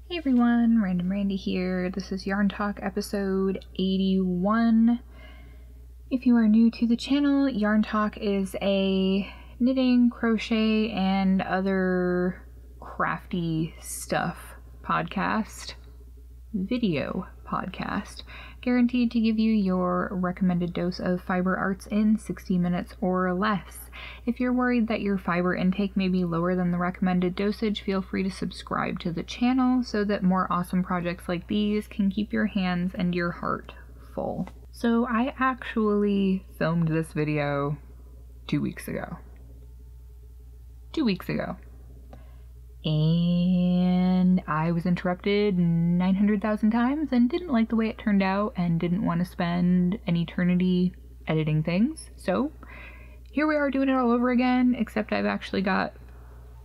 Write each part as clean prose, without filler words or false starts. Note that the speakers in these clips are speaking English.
Hey everyone, Random Randy here. This is Yarn Talk episode 81. If you are new to the channel, Yarn Talk is a knitting, crochet, and other crafty stuff podcast, video podcast, guaranteed to give you your recommended dose of fiber arts in 60 minutes or less. If you're worried that your fiber intake may be lower than the recommended dosage, feel free to subscribe to the channel so that more awesome projects like these can keep your hands and your heart full. So I actually filmed this video 2 weeks ago. 2 weeks ago. And I was interrupted 900,000 times and didn't like the way it turned out and didn't want to spend an eternity editing things. So here we are doing it all over again, except I've actually got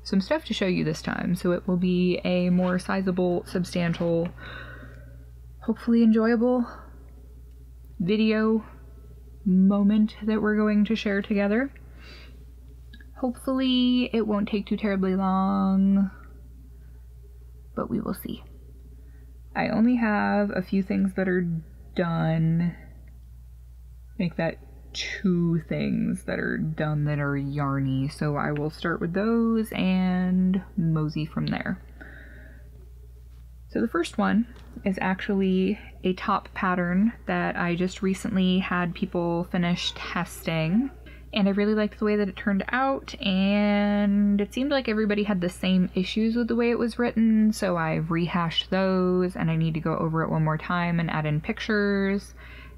some stuff to show you this time. So it will be a more sizable, substantial, hopefully enjoyable video moment that we're going to share together. Hopefully it won't take too terribly long, but we will see. I only have a few things that are done. Make that 2 things that are done that are yarny, so I will start with those and mosey from there. So the first one is actually a top pattern that I just recently had people finish testing. And I really liked the way that it turned out, and it seemed like everybody had the same issues with the way it was written, so I've rehashed those, and I need to go over it one more time and add in pictures,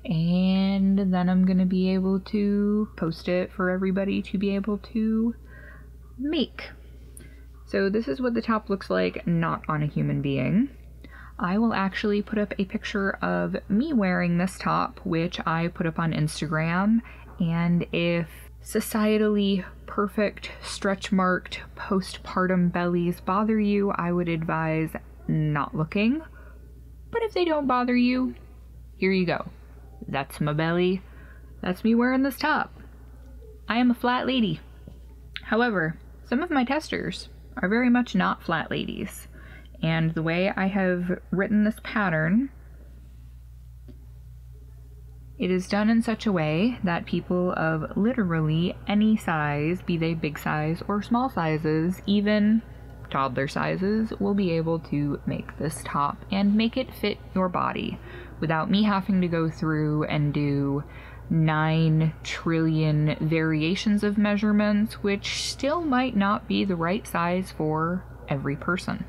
and then I'm going to be able to post it for everybody to be able to make. So this is what the top looks like, not on a human being. I will actually put up a picture of me wearing this top, which I put up on Instagram, and if societally perfect, stretch-marked, postpartum bellies bother you, I would advise not looking. But if they don't bother you, here you go. That's my belly. That's me wearing this top. I am a flat lady. However, some of my testers are very much not flat ladies. And the way I have written this pattern, it is done in such a way that people of literally any size, be they big size or small sizes, even toddler sizes, will be able to make this top and make it fit your body without me having to go through and do 9 trillion variations of measurements, which still might not be the right size for every person.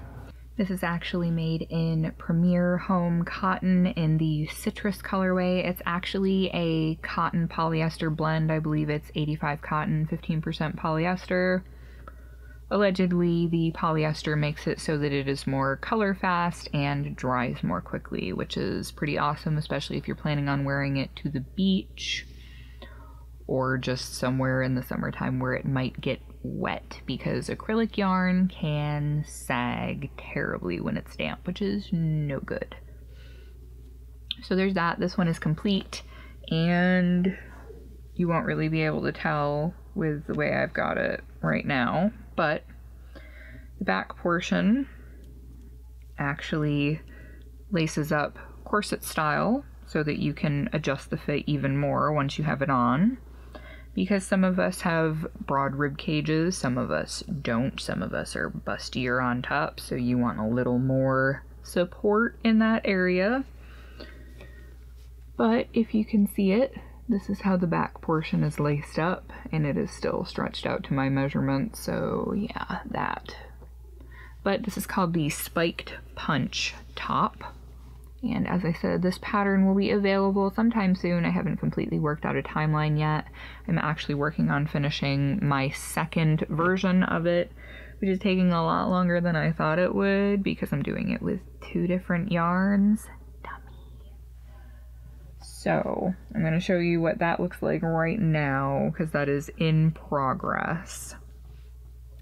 This is actually made in Premier Home Cotton in the citrus colorway. It's actually a cotton polyester blend. I believe it's 85 cotton, 15% polyester. Allegedly, the polyester makes it so that it is more color fast and dries more quickly, which is pretty awesome, especially if you're planning on wearing it to the beach or just somewhere in the summertime where it might get wet, because acrylic yarn can sag terribly when it's damp, which is no good. So there's that. This one is complete, and you won't really be able to tell with the way I've got it right now, but the back portion actually laces up corset style so that you can adjust the fit even more once you have it on. Because some of us have broad rib cages, some of us don't, some of us are bustier on top, so you want a little more support in that area. But if you can see it, this is how the back portion is laced up, and it is still stretched out to my measurement, so yeah, that. But this is called the Spiked Punch top. And as I said, this pattern will be available sometime soon. I haven't completely worked out a timeline yet. I'm actually working on finishing my second version of it, which is taking a lot longer than I thought it would because I'm doing it with 2 different yarns. Dummy. So I'm going to show you what that looks like right now, because that is in progress.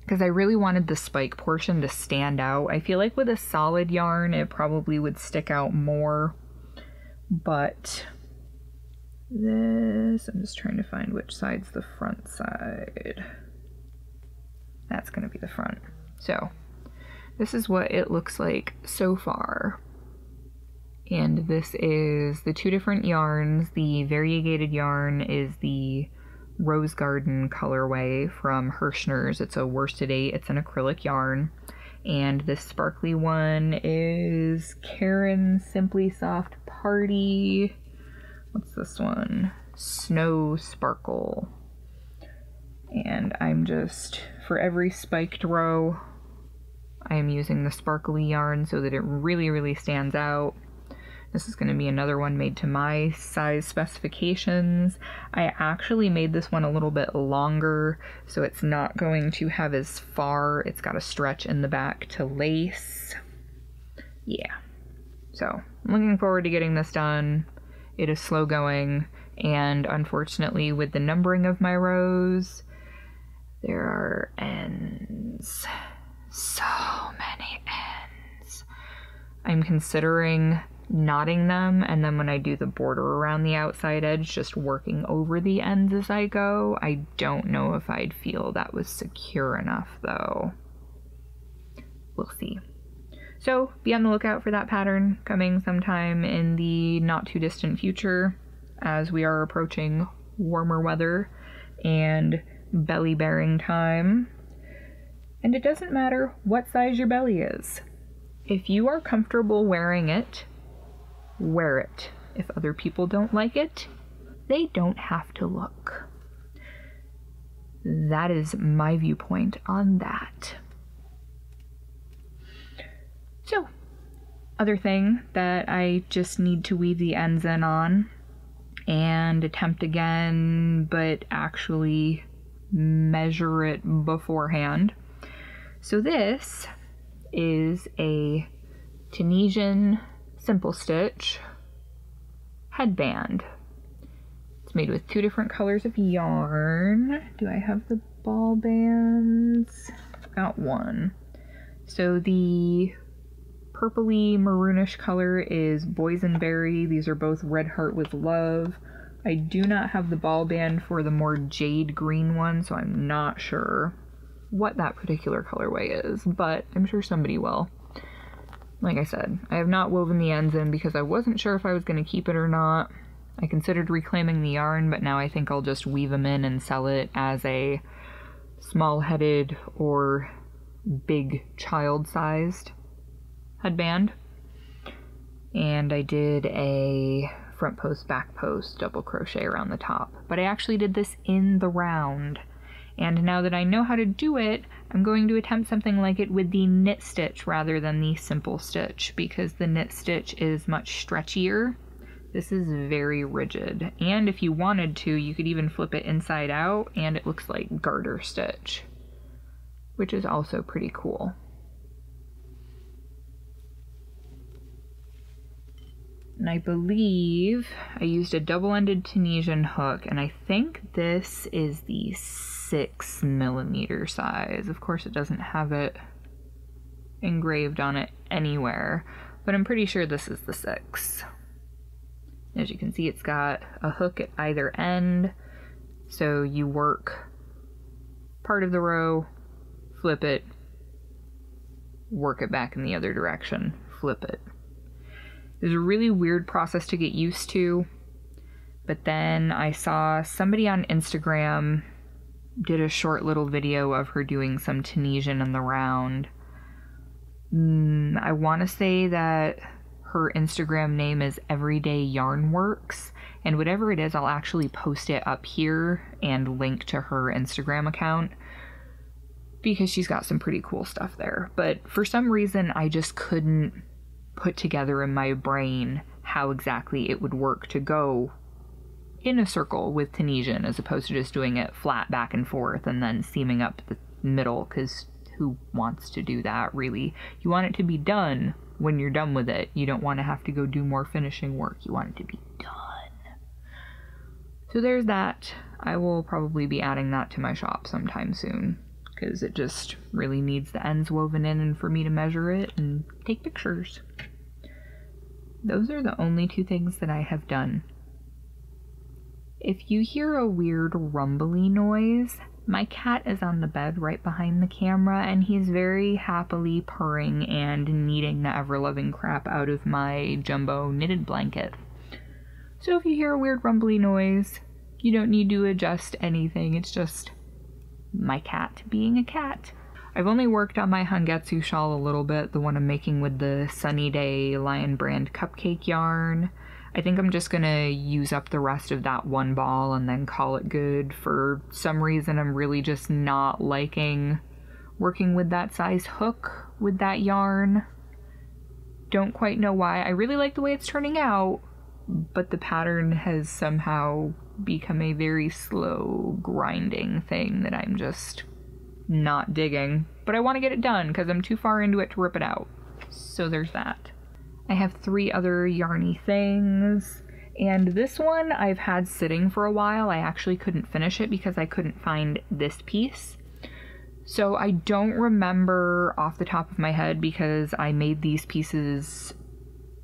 Because I really wanted the spike portion to stand out. I feel like with a solid yarn, it probably would stick out more. But this, I'm just trying to find which side's the front side. That's going to be the front. So this is what it looks like so far. And this is the two different yarns. The variegated yarn is the Rose Garden colorway from Hirschner's. It's a worsted 8. It's an acrylic yarn. And this sparkly one is Karen's Simply Soft Party. What's this one? Snow Sparkle. And I'm just, for every spiked row, I am using the sparkly yarn so that it really, really stands out. This is going to be another one made to my size specifications. I actually made this one a little bit longer, so it's not going to have as far. It's got a stretch in the back to lace. Yeah. So, I'm looking forward to getting this done. It is slow going, and unfortunately with the numbering of my rows, there are ends. So many ends. I'm considering knotting them, and then when I do the border around the outside edge, just working over the ends as I go. I don't know if I'd feel that was secure enough though. We'll see. So be on the lookout for that pattern coming sometime in the not too distant future, as we are approaching warmer weather and belly bearing time. And it doesn't matter what size your belly is. If you are comfortable wearing it, wear it. If other people don't like it, they don't have to look. That is my viewpoint on that. So, other thing that I just need to weave the ends in on and attempt again, but actually measure it beforehand. So this is a Tunisian simple stitch headband. It's made with two different colors of yarn. Do I have the ball bands? Got one. So the purpley maroonish color is boysenberry. These are both red heart with love. I do not have the ball band for the more jade green one, so I'm not sure what that particular colorway is, but I'm sure somebody will. Like I said, I have not woven the ends in because I wasn't sure if I was going to keep it or not. I considered reclaiming the yarn, but now I think I'll just weave them in and sell it as a small-headed or big child-sized headband. And I did a front post, back post, double crochet around the top. But I actually did this in the round. And now that I know how to do it, I'm going to attempt something like it with the knit stitch rather than the simple stitch, because the knit stitch is much stretchier. This is very rigid. And if you wanted to, you could even flip it inside out and it looks like garter stitch, which is also pretty cool. And I believe I used a double-ended Tunisian hook, and I think this is the 6mm size. Of course, it doesn't have it engraved on it anywhere, but I'm pretty sure this is the 6. As you can see, it's got a hook at either end, so you work part of the row, flip it, work it back in the other direction, flip it. It was a really weird process to get used to, but then I saw somebody on Instagram did a short little video of her doing some Tunisian in the round. I want to say that her Instagram name is Everyday Yarn Works, and whatever it is, I'll actually post it up here and link to her Instagram account, because she's got some pretty cool stuff there. But for some reason, I just couldn't put together in my brain how exactly it would work to go in a circle with Tunisian as opposed to just doing it flat back and forth and then seaming up the middle, because who wants to do that, really? You want it to be done when you're done with it. You don't want to have to go do more finishing work. You want it to be done. So there's that. I will probably be adding that to my shop sometime soon, because it just really needs the ends woven in and for me to measure it and take pictures. Those are the only two things that I have done. If you hear a weird rumbly noise, My cat is on the bed right behind the camera, and he's very happily purring and kneading the ever-loving crap out of my jumbo knitted blanket. So if you hear a weird rumbly noise, you don't need to adjust anything, it's just my cat being a cat. I've only worked on my Hangetsu shawl a little bit, the one I'm making with the Sunny Day Lion Brand cupcake yarn. I think I'm just gonna use up the rest of that one ball and then call it good. For some reason, I'm really just not liking working with that size hook with that yarn. Don't quite know why. I really like the way it's turning out, but the pattern has somehow become a very slow grinding thing that I'm just not digging. But I want to get it done because I'm too far into it to rip it out. So there's that. I have 3 other yarny things, and this one I've had sitting for a while. I actually couldn't finish it because I couldn't find this piece. So I don't remember off the top of my head because I made these pieces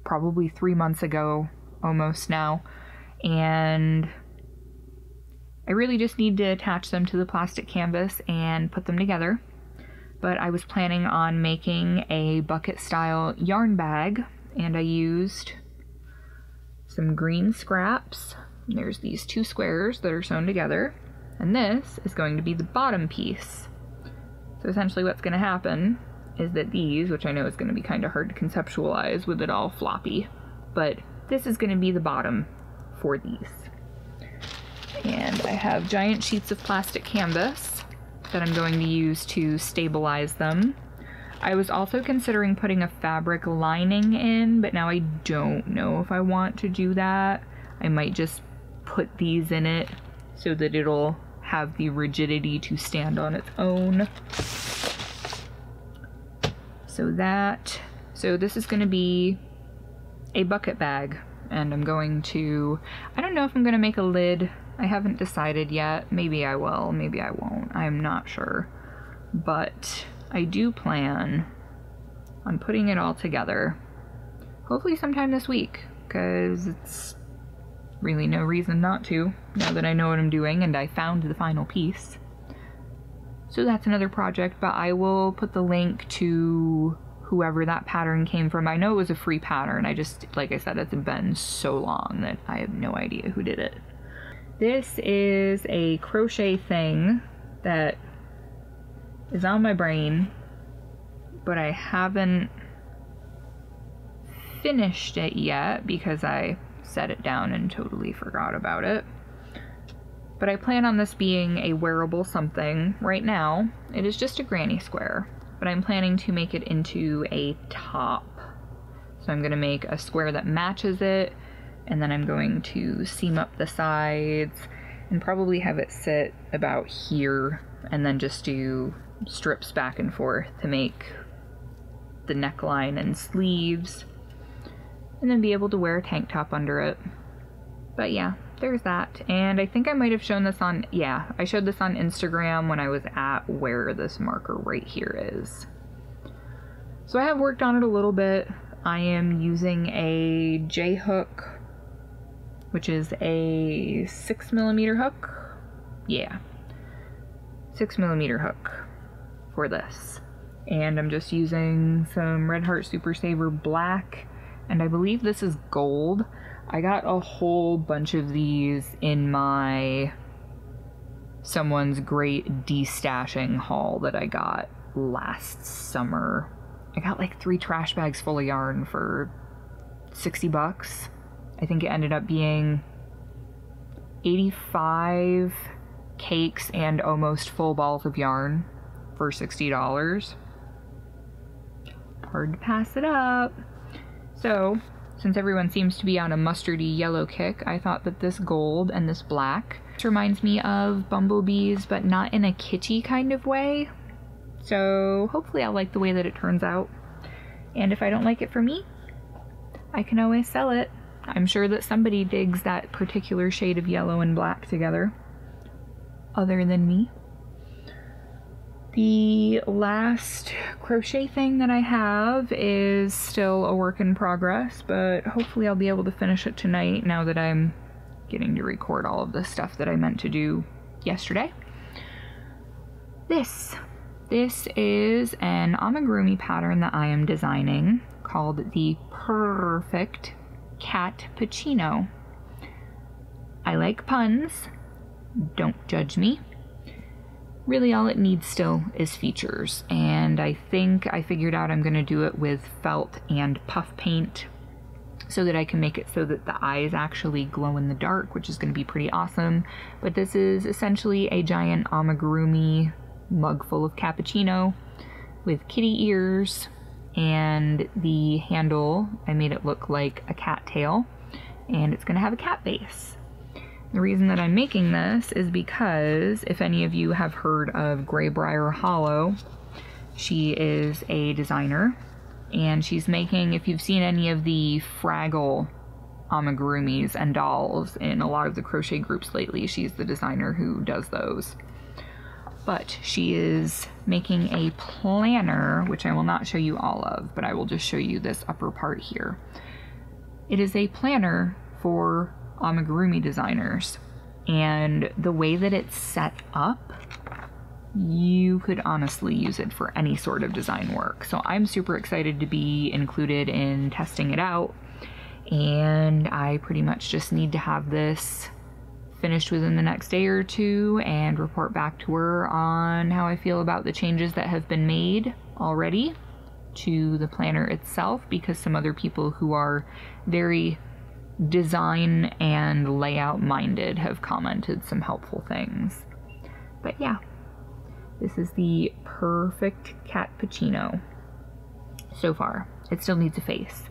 probably 3 months ago, almost now, and I really just need to attach them to the plastic canvas and put them together. But I was planning on making a bucket style yarn bag, and I used some green scraps. There's these 2 squares that are sewn together, and this is going to be the bottom piece. So essentially what's going to happen is that these, which I know is going to be kind of hard to conceptualize with it all floppy, but this is going to be the bottom for these. And I have giant sheets of plastic canvas that I'm going to use to stabilize them. I was also considering putting a fabric lining in, but now I don't know if I want to do that. I might just put these in it so that it'll have the rigidity to stand on its own. So this is going to be a bucket bag, and I'm going to, I don't know if I'm going to make a lid. I haven't decided yet. Maybe I will, maybe I won't. I'm not sure. But I do plan on putting it all together, hopefully sometime this week, because it's really no reason not to, now that I know what I'm doing and I found the final piece. So that's another project, but I will put the link to whoever that pattern came from. I know it was a free pattern, I just, like I said, it's been so long that I have no idea who did it. This is a crochet thing that is on my brain, but I haven't finished it yet because I set it down and totally forgot about it. But I plan on this being a wearable something. Right now, it is just a granny square, but I'm planning to make it into a top. So I'm going to make a square that matches it, and then I'm going to seam up the sides and probably have it sit about here, and then just do strips back and forth to make the neckline and sleeves, and then be able to wear a tank top under it. But yeah, there's that. And I think I might have shown this on, yeah, I showed this on Instagram when I was at where this marker right here is. So I have worked on it a little bit. I am using a J-hook, which is a 6mm hook. Yeah, 6mm hook for this. And I'm just using some Red Heart Super Saver black, and I believe this is gold. I got a whole bunch of these in my Someone's Great Destashing haul that I got last summer. I got like 3 trash bags full of yarn for 60 bucks. I think it ended up being 85 cakes and almost full balls of yarn for $60. Hard to pass it up. So, since everyone seems to be on a mustardy yellow kick, I thought that this gold and this black, this reminds me of bumblebees, but not in a kitschy kind of way. So hopefully I'll like the way that it turns out. And if I don't like it for me, I can always sell it. I'm sure that somebody digs that particular shade of yellow and black together, other than me. The last crochet thing that I have is still a work in progress, but hopefully I'll be able to finish it tonight now that I'm getting to record all of the stuff that I meant to do yesterday. this. This is an amigurumi pattern that I am designing called the Purrfect Catpuccino. I like puns, don't judge me. Really all it needs still is features, and I think I figured out I'm going to do it with felt and puff paint so that I can make it so that the eyes actually glow in the dark, which is going to be pretty awesome. But this is essentially a giant amigurumi mug full of cappuccino with kitty ears, and the handle, I made it look like a cat tail, and it's going to have a cat base. The reason that I'm making this is because if any of you have heard of Graybriar Hollow, she is a designer, and she's making, if you've seen any of the Fraggle amigurumis and dolls in a lot of the crochet groups lately, she's the designer who does those. But she is making a planner, which I will not show you all of, but I will just show you this upper part here. It is a planner for amigurumi designers, and the way that it's set up, you could honestly use it for any sort of design work. So I'm super excited to be included in testing it out, and I pretty much just need to have this finished within the next day or two and report back to her on how I feel about the changes that have been made already to the planner itself, because some other people who are very design and layout minded have commented some helpful things. But yeah, this is the Purrfect Catpuccino so far. It still needs a face,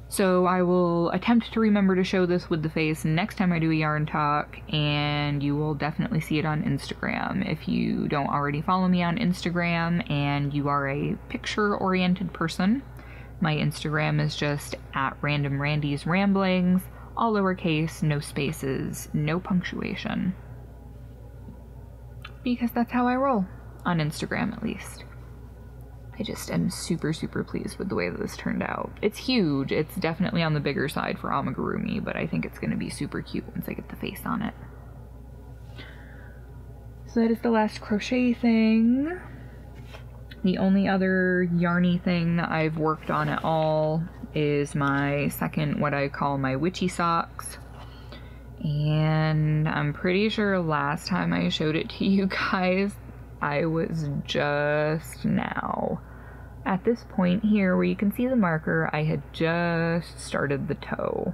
so I will attempt to remember to show this with the face next time I do a yarn talk, and you will definitely see it on Instagram. If you don't already follow me on Instagram and you are a picture oriented person, my Instagram is just @randomrandysramblings, all lowercase, no spaces, no punctuation. Because that's how I roll, on Instagram at least. I just am super, super pleased with the way that this turned out. It's huge, it's definitely on the bigger side for amigurumi, but I think it's going to be super cute once I get the face on it. So that is the last crochet thing. The only other yarny thing that I've worked on at all is my second, what I call my witchy socks. And I'm pretty sure last time I showed it to you guys, I was just now at this point here where you can see the marker. I had just started the toe,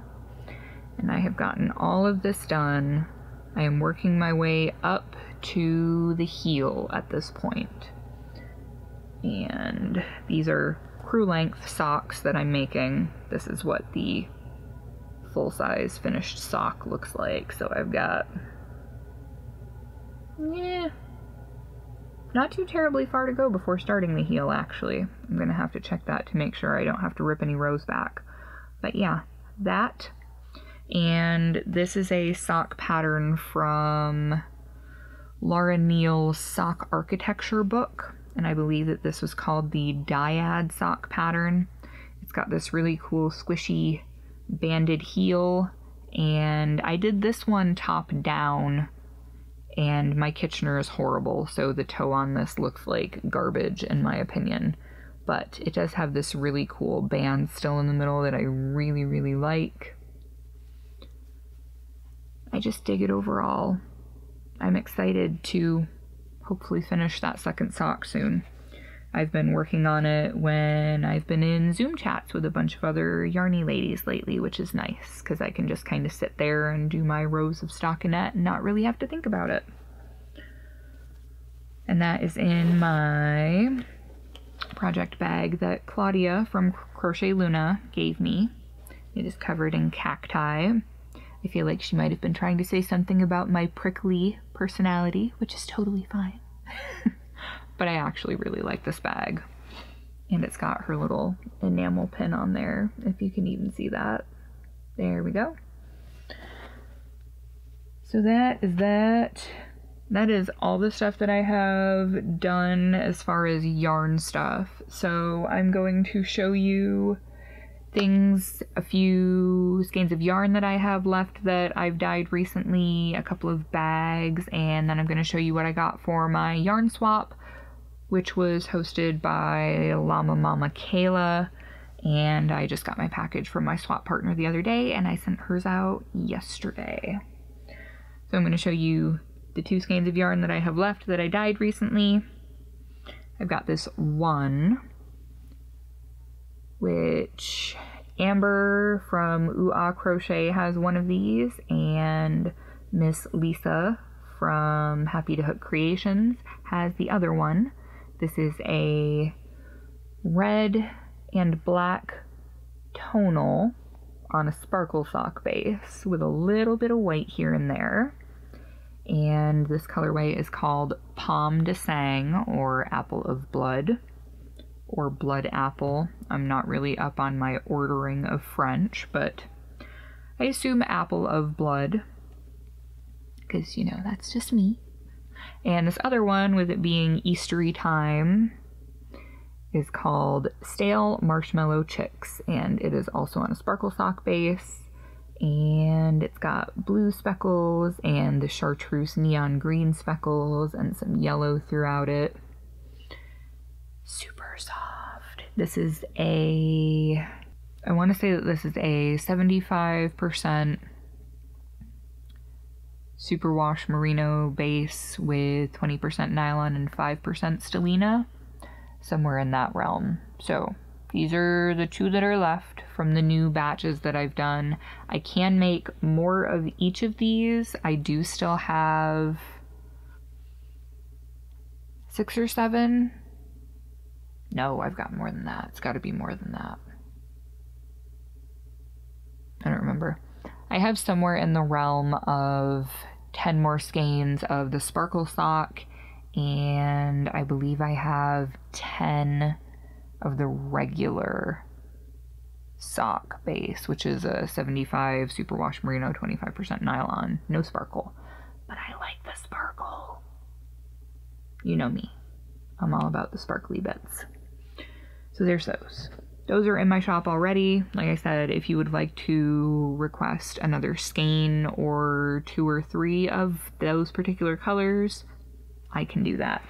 and I have gotten all of this done. I am working my way up to the heel at this point. And these are crew length socks that I'm making. This is what the full-size finished sock looks like. So I've got, not too terribly far to go before starting the heel, actually. I'm gonna have to check that to make sure I don't have to rip any rows back. But yeah, that. And this is a sock pattern from Laura Neal's sock architecture book, and I believe that this was called the Dyad sock pattern. It's got this really cool squishy banded heel, and I did this one top down, and my Kitchener is horrible, so the toe on this looks like garbage in my opinion. But it does have this really cool band still in the middle that I really, really like. I just dig it overall. I'm excited to hopefully finish that second sock soon. I've been working on it when I've been in Zoom chats with a bunch of other yarny ladies lately, which is nice because I can just kind of sit there and do my rows of stockinette and not really have to think about it. And that is in my project bag that Claudia from Crochet Luna gave me. It is covered in cacti. I feel like she might have been trying to say something about my prickly personality, which is totally fine. But I actually really like this bag. And it's got her little enamel pin on there, if you can even see that. There we go. So that is that. That is all the stuff that I have done as far as yarn stuff. So I'm going to show you things, a few skeins of yarn that I have left that I've dyed recently, a couple of bags, and then I'm going to show you what I got for my yarn swap, which was hosted by Llama Mama Kayla, and I just got my package from my swap partner the other day, and I sent hers out yesterday. So I'm going to show you the 2 skeins of yarn that I have left that I dyed recently. I've got this one, which Amber from Aah Crochet has one of these, and Miss Lisa from Happy to Hook Creations has the other one. This is a red and black tonal on a sparkle sock base with a little bit of white here and there. And this colorway is called Pomme de Sang, or Apple of Blood, or Blood Apple. I'm not really up on my ordering of French, but I assume Apple of Blood, because, you know, that's just me. And this other one, with it being Eastery time, is called Stale Marshmallow Chicks, and it is also on a sparkle sock base, and it's got blue speckles and the chartreuse neon green speckles and some yellow throughout it. Super soft. This is I want to say that this is a 75% superwash merino base with 20% nylon and 5% stellina, somewhere in that realm. So these are the 2 that are left from the new batches that I've done. I can make more of each of these. I do still have 6 or 7. No, I've got more than that. It's got to be more than that. I don't remember. I have somewhere in the realm of 10 more skeins of the sparkle sock, and I believe I have 10 of the regular sock base, which is a 75 superwash merino, 25% nylon, no sparkle. But I like the sparkle. You know me. I'm all about the sparkly bits. So there's those. Those are in my shop already. Like I said, if you would like to request another skein or 2 or 3 of those particular colors, I can do that.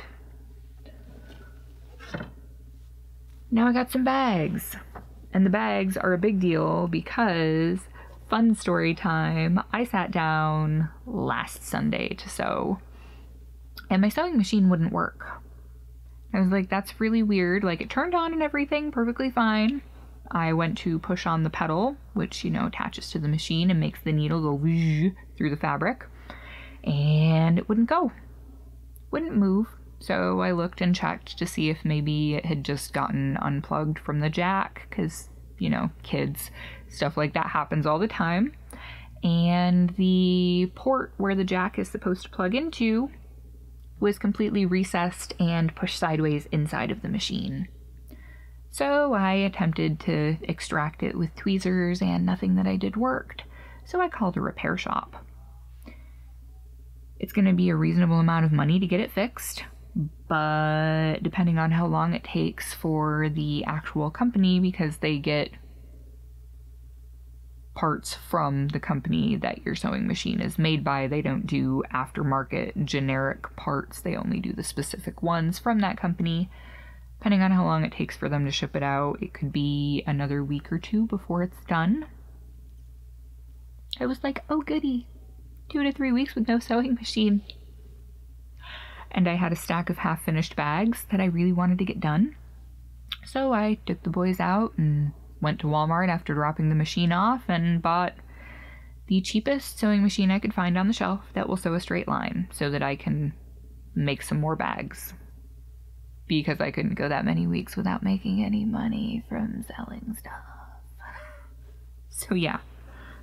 Now I got some bags. And the bags are a big deal because, fun story time, I sat down last Sunday to sew, and my sewing machine wouldn't work. I was like, that's really weird. Like, it turned on and everything perfectly fine. I went to push on the pedal, which, you know, attaches to the machine and makes the needle go through the fabric, and it wouldn't go. Wouldn't move. So I looked and checked to see if maybe it had just gotten unplugged from the jack, because, you know, kids, stuff like that happens all the time. And the port where the jack is supposed to plug into was completely recessed and pushed sideways inside of the machine. So I attempted to extract it with tweezers, and nothing that I did worked. So I called a repair shop. It's going to be a reasonable amount of money to get it fixed, but depending on how long it takes for the actual company, because they get parts from the company that your sewing machine is made by. They don't do aftermarket generic parts. They only do the specific ones from that company. Depending on how long it takes for them to ship it out, it could be another week or 2 before it's done. I was like, oh goody, 2 to 3 weeks with no sewing machine. And I had a stack of half-finished bags that I really wanted to get done. So I took the boys out and went to Walmart after dropping the machine off and bought the cheapest sewing machine I could find on the shelf that will sew a straight line so that I can make some more bags. Because I couldn't go that many weeks without making any money from selling stuff. So yeah,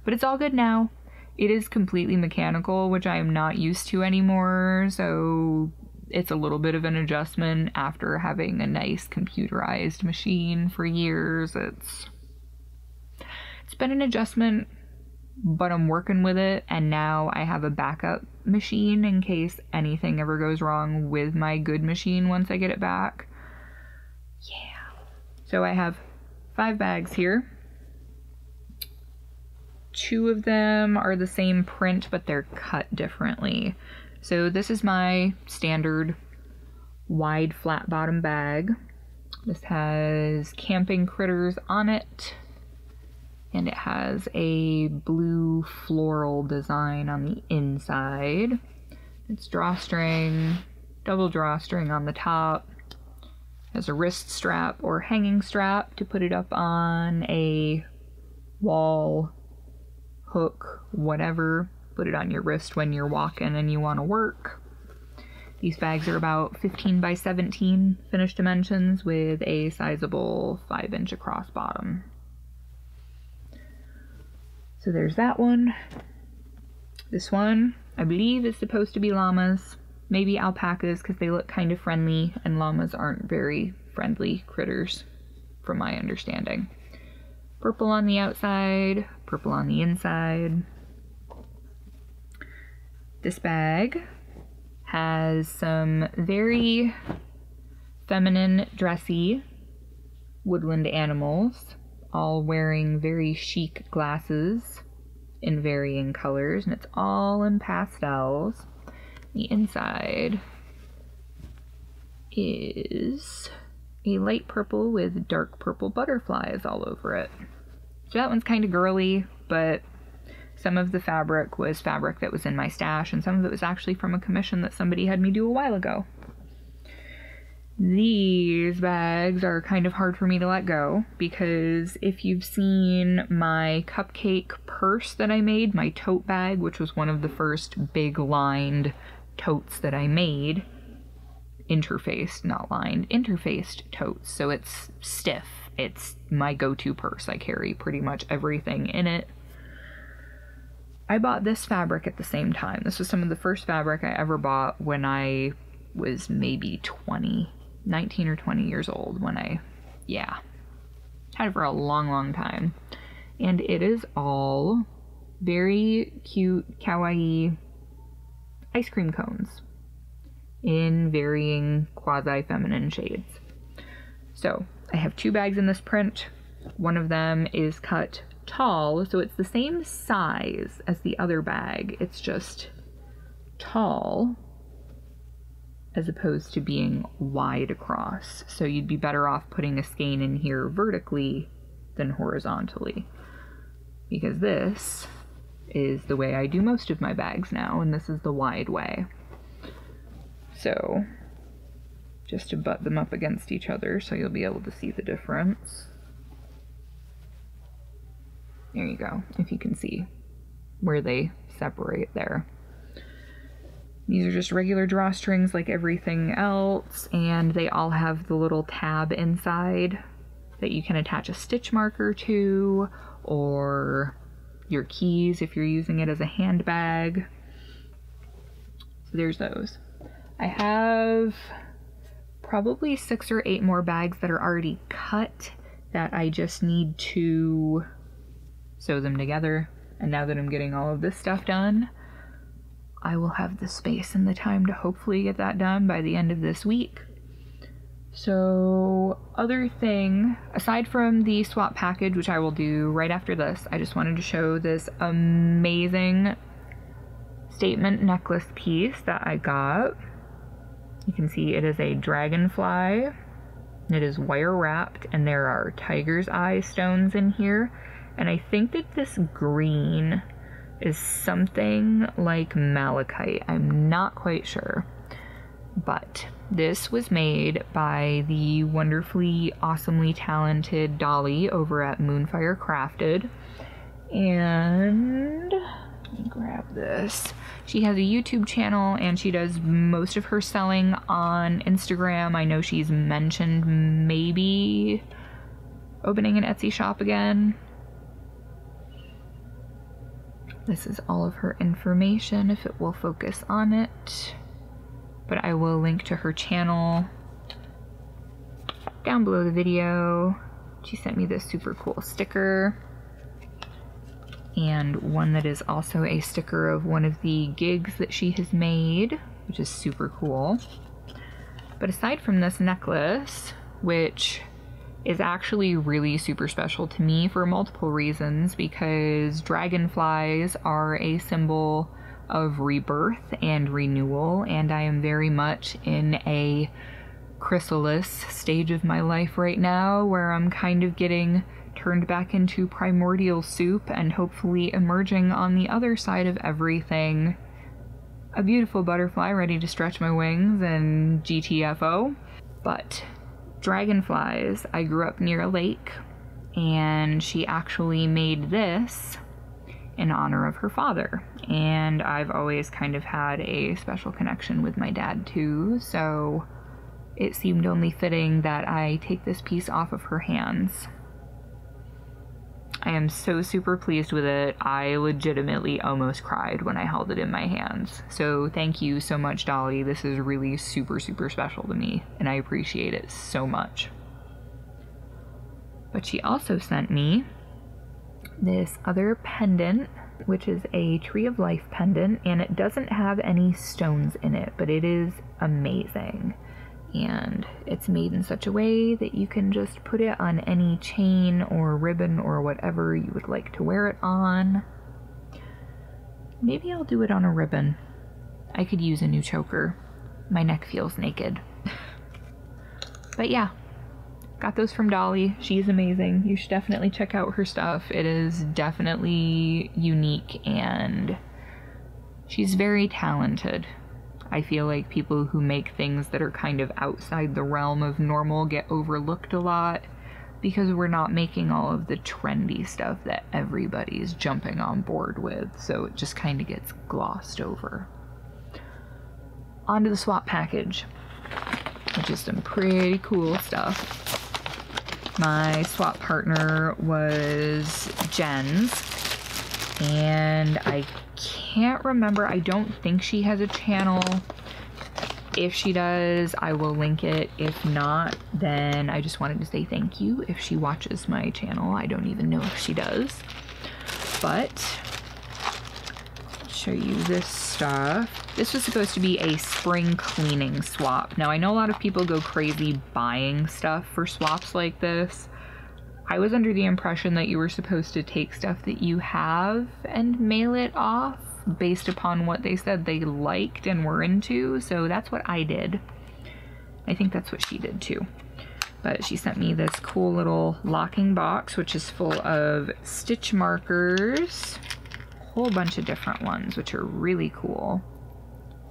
but it's all good now. It is completely mechanical, which I am not used to anymore, so it's a little bit of an adjustment after having a nice computerized machine for years. It's been an adjustment, but I'm working with it, and now I have a backup machine in case anything ever goes wrong with my good machine once I get it back. Yeah. So I have 5 bags here. 2 of them are the same print, but they're cut differently. So this is my standard wide flat bottom bag. This has camping critters on it, and it has a blue floral design on the inside. It's drawstring, double drawstring on the top. It has a wrist strap or hanging strap to put it up on a wall, hook, whatever. Put it on your wrist when you're walking and you want to work. These bags are about 15 by 17 finished dimensions with a sizable 5-inch across bottom. So there's that one. This one, I believe, is supposed to be llamas. Maybe alpacas, because they look kind of friendly, and llamas aren't very friendly critters, from my understanding. Purple on the outside, purple on the inside. This bag has some very feminine, dressy woodland animals, all wearing very chic glasses in varying colors, and it's all in pastels. The inside is a light purple with dark purple butterflies all over it. So that one's kind of girly, but some of the fabric was fabric that was in my stash, and some of it was actually from a commission that somebody had me do a while ago. These bags are kind of hard for me to let go, because if you've seen my cupcake purse that I made, my tote bag, which was one of the first big lined totes that I made, interfaced, not lined, interfaced totes, so it's stiff. It's my go-to purse. I carry pretty much everything in it. I bought this fabric at the same time. This was some of the first fabric I ever bought when I was maybe 19 or 20 years old, when I, had it for a long time. And it is all very cute, kawaii ice cream cones in varying quasi-feminine shades. So I have 2 bags in this print. One of them is cut tall, so it's the same size as the other bag. It's just tall as opposed to being wide across. So you'd be better off putting a skein in here vertically than horizontally, because this is the way I do most of my bags now, and this is the wide way. So just to butt them up against each other so you'll be able to see the difference. There you go, if you can see where they separate there. These are just regular drawstrings like everything else, and they all have the little tab inside that you can attach a stitch marker to, or your keys if you're using it as a handbag. So there's those. I have probably 6 or 8 more bags that are already cut that I just need to sew them together, and now that I'm getting all of this stuff done, I will have the space and the time to hopefully get that done by the end of this week. So, other thing, aside from the swap package, which I will do right after this, I just wanted to show this amazing statement necklace piece that I got. You can see it is a dragonfly. It is wire wrapped, and there are tiger's eye stones in here. And I think that this green is something like malachite. I'm not quite sure. But this was made by the wonderfully, awesomely talented Dolly over at Moonfire Crafted. And let me grab this. She has a YouTube channel, and she does most of her selling on Instagram. I know she's mentioned maybe opening an Etsy shop again. This is all of her information if it will focus on it. But I will link to her channel down below the video. She sent me this super cool sticker, and one that is also a sticker of one of the gigs that she has made, which is super cool. But aside from this necklace, which is actually really super special to me for multiple reasons, because dragonflies are a symbol of rebirth and renewal, and I am very much in a chrysalis stage of my life right now where I'm kind of getting turned back into primordial soup and hopefully emerging on the other side of everything a beautiful butterfly ready to stretch my wings and GTFO. But dragonflies, I grew up near a lake, and she actually made this in honor of her father, and I've always kind of had a special connection with my dad too, so it seemed only fitting that I take this piece off of her hands. I am so super pleased with it. I legitimately almost cried when I held it in my hands. So thank you so much, Dolly. This is really super, super special to me, and I appreciate it so much. But she also sent me this other pendant, which is a Tree of Life pendant, and it doesn't have any stones in it, but it is amazing. And it's made in such a way that you can just put it on any chain or ribbon or whatever you would like to wear it on. Maybe I'll do it on a ribbon. I could use a new choker. My neck feels naked. But yeah, got those from Dolly. She's amazing. You should definitely check out her stuff. It is definitely unique, and she's very talented. I feel like people who make things that are kind of outside the realm of normal get overlooked a lot because we're not making all of the trendy stuff that everybody's jumping on board with, so it just kind of gets glossed over. On to the swap package, which is some pretty cool stuff. My swap partner was Jen's, and I can't remember. I don't think she has a channel. If she does, I will link it. If not, then I just wanted to say thank you if she watches my channel. I don't even know if she does. But I'll show you this stuff. This was supposed to be a spring cleaning swap. Now, I know a lot of people go crazy buying stuff for swaps like this. I was under the impression that you were supposed to take stuff that you have and mail it off based upon what they said they liked and were into, so that's what I did. I think that's what she did too. But she sent me this cool little locking box, which is full of stitch markers, a whole bunch of different ones, which are really cool.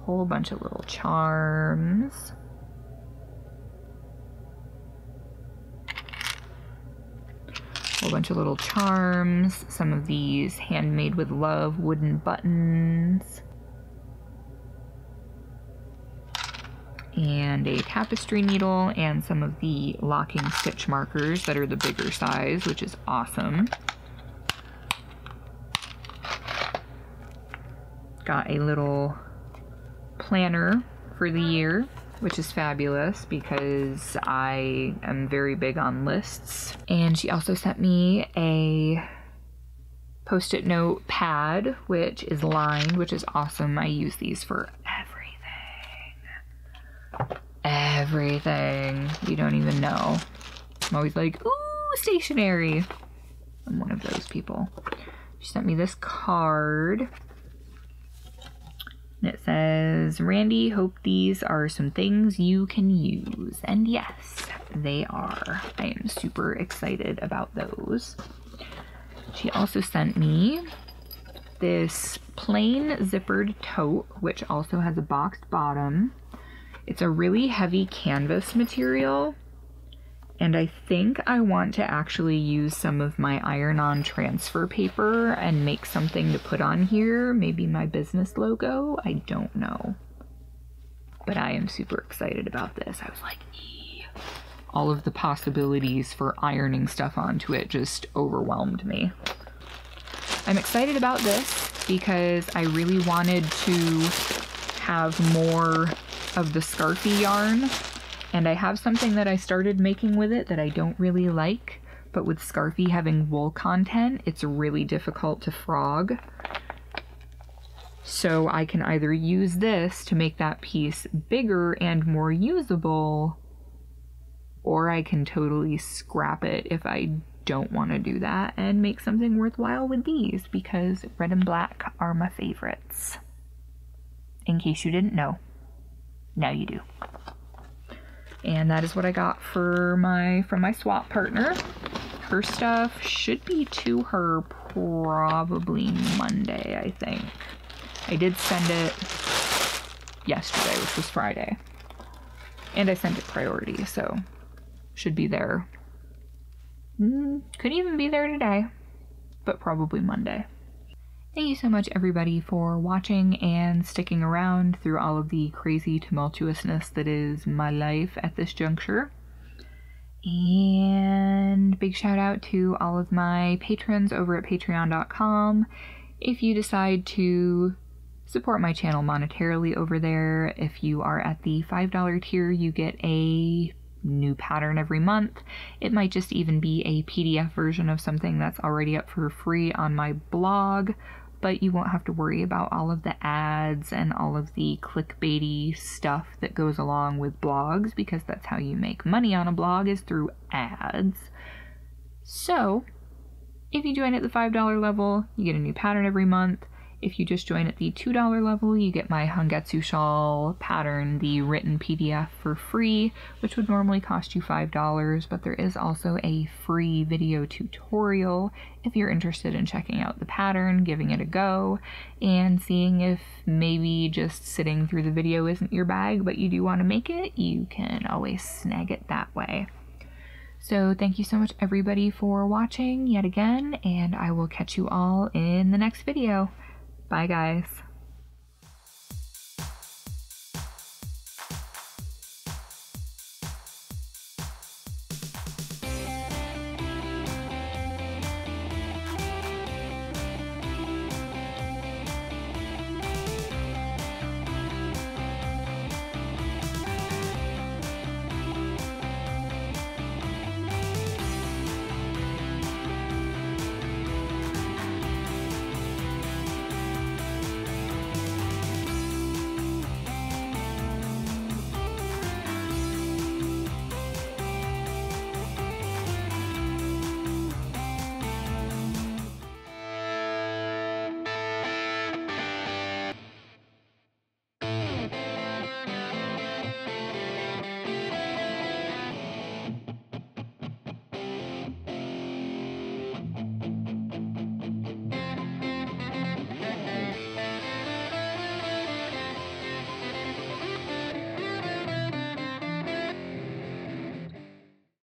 A whole bunch of little charms. Whole bunch of little charms, some of these handmade with love wooden buttons, and a tapestry needle, and some of the locking stitch markers that are the bigger size, which is awesome. Got a little planner for the year, which is fabulous because I am very big on lists. And she also sent me a post-it note pad, which is lined, which is awesome. I use these for everything. Everything. You don't even know. I'm always like, ooh, stationery. I'm one of those people. She sent me this card. And it says, Randy, hope these are some things you can use. And yes, they are. I am super excited about those. She also sent me this plain zippered tote, which also has a boxed bottom. It's a really heavy canvas material, and I think I want to actually use some of my iron-on transfer paper and make something to put on here. Maybe my business logo? I don't know. But I am super excited about this. I was like, eee. All of the possibilities for ironing stuff onto it just overwhelmed me. I'm excited about this because I really wanted to have more of the scarfy yarn. And I have something that I started making with it that I don't really like, but with scarfy having wool content, it's really difficult to frog. So I can either use this to make that piece bigger and more usable, or I can totally scrap it if I don't want to do that and make something worthwhile with these, because red and black are my favorites. In case you didn't know, now you do. And that is what I got from my swap partner. Her stuff should be to her probably Monday, I think. I did send it yesterday, which was Friday. And I sent it priority, so should be there. Could even be there today, but probably Monday. Thank you so much, everybody, for watching and sticking around through all of the crazy tumultuousness that is my life at this juncture. And big shout out to all of my patrons over at patreon.com. If you decide to support my channel monetarily over there, if you are at the $5 tier, you get a new pattern every month. It might just even be a PDF version of something that's already up for free on my blog, but you won't have to worry about all of the ads and all of the clickbaity stuff that goes along with blogs, because that's how you make money on a blog, is through ads. So if you join at the $5 level, you get a new pattern every month. If you just join at the $2 level, you get my Hangetsu shawl pattern, the written PDF, for free, which would normally cost you $5, but there is also a free video tutorial if you're interested in checking out the pattern, giving it a go, and seeing if maybe just sitting through the video isn't your bag, but you do want to make it. You can always snag it that way. So thank you so much, everybody, for watching yet again, and I will catch you all in the next video. Bye, guys.